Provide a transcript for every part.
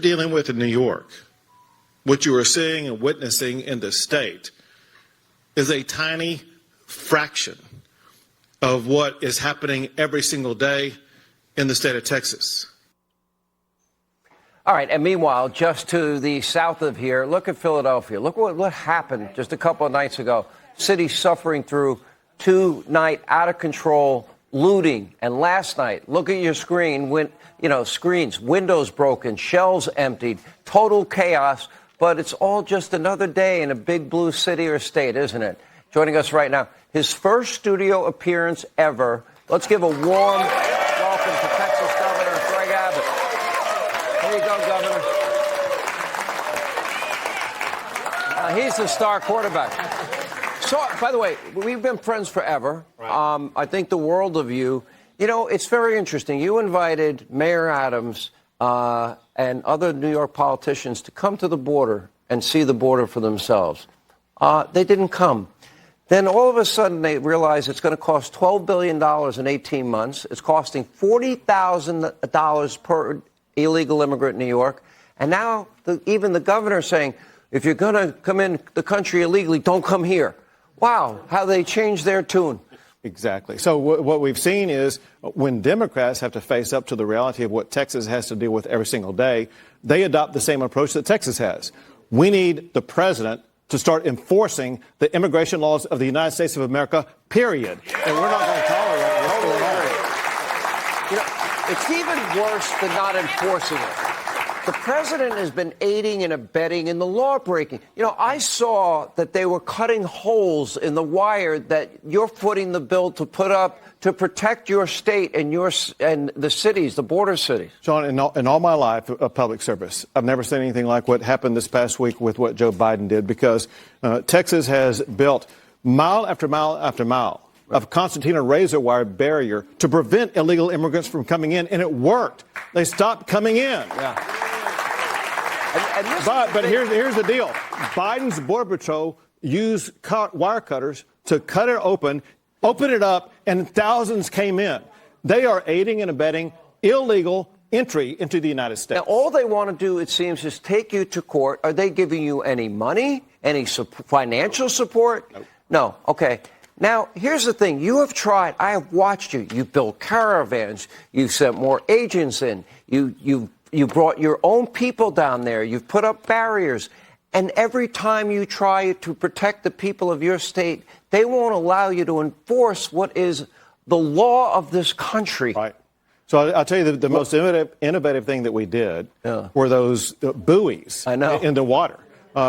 dealing with in New York, what you are seeing and witnessing in the state, is a tiny fraction of what is happening every single day in the state of Texas. All right, and meanwhile, just to the south of here, look at Philadelphia. Look what happened just a couple of nights ago. City suffering through two-night out-of-control looting. And last night, look at your screen, screens, windows broken, shelves emptied, total chaos. But it's all just another day in a big blue city or state, isn't it? Joining us right now, his first studio appearance ever. Let's give a warm welcome to Texas Governor Greg Abbott. There you go, Governor. He's the star quarterback. So, by the way, we've been friends forever. Right. I think the world of you. You know, it's very interesting. You invited Mayor Adams and other New York politicians to come to the border and see the border for themselves. They didn't come. Then all of a sudden they realize it's going to cost $12 billion in 18 months. It's costing $40,000 per illegal immigrant in New York. And now even the governor's saying, if you're going to come in the country illegally, don't come here. Wow, how they changed their tune. Exactly. So what we've seen is when Democrats have to face up to the reality of what Texas has to deal with every single day, they adopt the same approach that Texas has. We need the president to start enforcing the immigration laws of the United States of America, period. And we're not going to tolerate what's going on. You know, it's even worse than not enforcing it. The president has been aiding and abetting in the law breaking. You know, I saw that they were cutting holes in the wire that you're footing the bill to put up to protect your state and the cities, the border cities. Sean, in all my life of public service, I've never seen anything like what happened this past week with what Joe Biden did, because Texas has built mile after mile after mile of concertina razor wire barrier to prevent illegal immigrants from coming in, and it worked. They stopped coming in. Yeah. But here's the deal. Biden's Border Patrol used wire cutters to cut it open it up, and thousands came in. They are aiding and abetting illegal entry into the United States. Now, all they want to do, it seems, is take you to court. Are they giving you any money, any financial support? Nope. No. Okay. Now, here's the thing. You have tried. I have watched you. You built caravans. You've sent more agents in. You brought your own people down there. You've put up barriers. And every time you try to protect the people of your state, they won't allow you to enforce what is the law of this country. Right. So I'll tell you the most innovative thing that we did were those buoys in the water.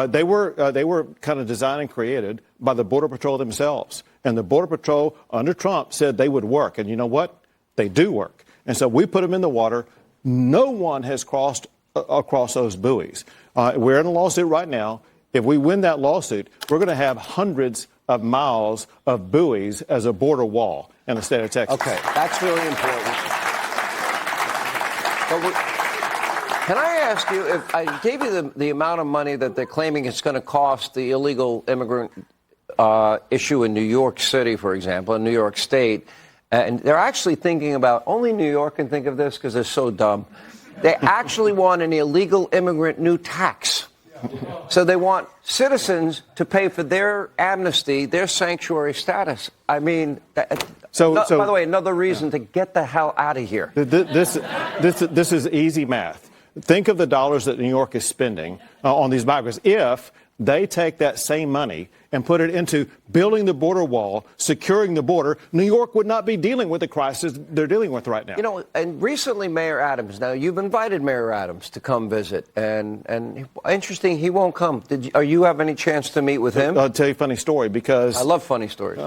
They were kind of designed and created by the Border Patrol themselves. And the Border Patrol under Trump said they would work. And you know what? They do work. And so we put them in the water. No one has crossed across those buoys. We're in a lawsuit right now. If we win that lawsuit, we're going to have hundreds of miles of buoys as a border wall in the state of Texas. Okay, that's really important. Can I ask you, if I gave you the amount of money that they're claiming it's going to cost the illegal immigrant issue in New York City, for example, in New York State, and they're actually thinking about, only New York can think of this because they're so dumb. They actually want an illegal immigrant new tax. So they want citizens to pay for their amnesty, their sanctuary status. I mean, by the way, another reason to get the hell out of here. This is easy math. Think of the dollars that New York is spending on these migrants. If they take that same money and put it into building the border wall, securing the border, New York would not be dealing with the crisis they're dealing with right now. You know, and recently Mayor Adams, now you've invited Mayor Adams to come visit, and interesting, he won't come. Are you have any chance to meet with him? I'll tell you a funny story, because I love funny stories.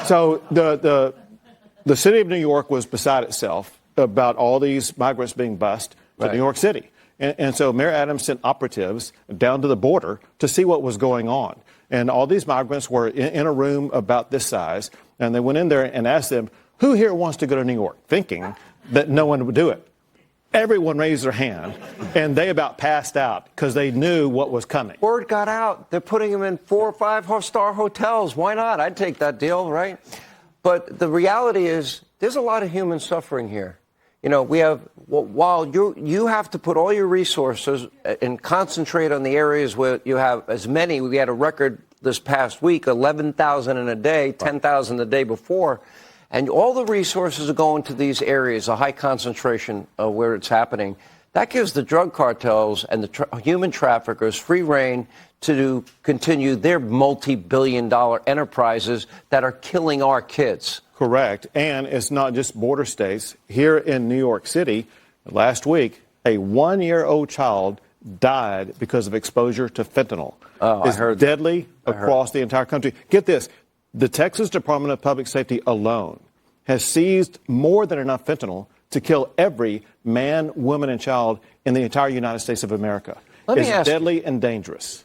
So the city of New York was beside itself about all these migrants being bused to New York City. And so Mayor Adams sent operatives down to the border to see what was going on. And all these migrants were in a room about this size. And they went in there and asked them, who here wants to go to New York? Thinking that no one would do it. Everyone raised their hand, and they about passed out because they knew what was coming. Word got out. They're putting them in 4- or 5-star hotels. Why not? I'd take that deal, right? But the reality is there's a lot of human suffering here. You know, we have while you have to put all your resources and concentrate on the areas where you have as many, we had a record this past week, 11,000 in a day, 10,000 the day before, and all the resources are going to these areas, a high concentration of where it's happening. That gives the drug cartels and the human traffickers free rein to continue their multi-billion-dollar enterprises that are killing our kids. Correct. And it's not just border states. Here in New York City, last week, a 1-year-old child died because of exposure to fentanyl. Oh, it's deadly across the entire country. Get this. The Texas Department of Public Safety alone has seized more than enough fentanyl to kill every man, woman, and child in the entire United States of America. It's deadly and dangerous.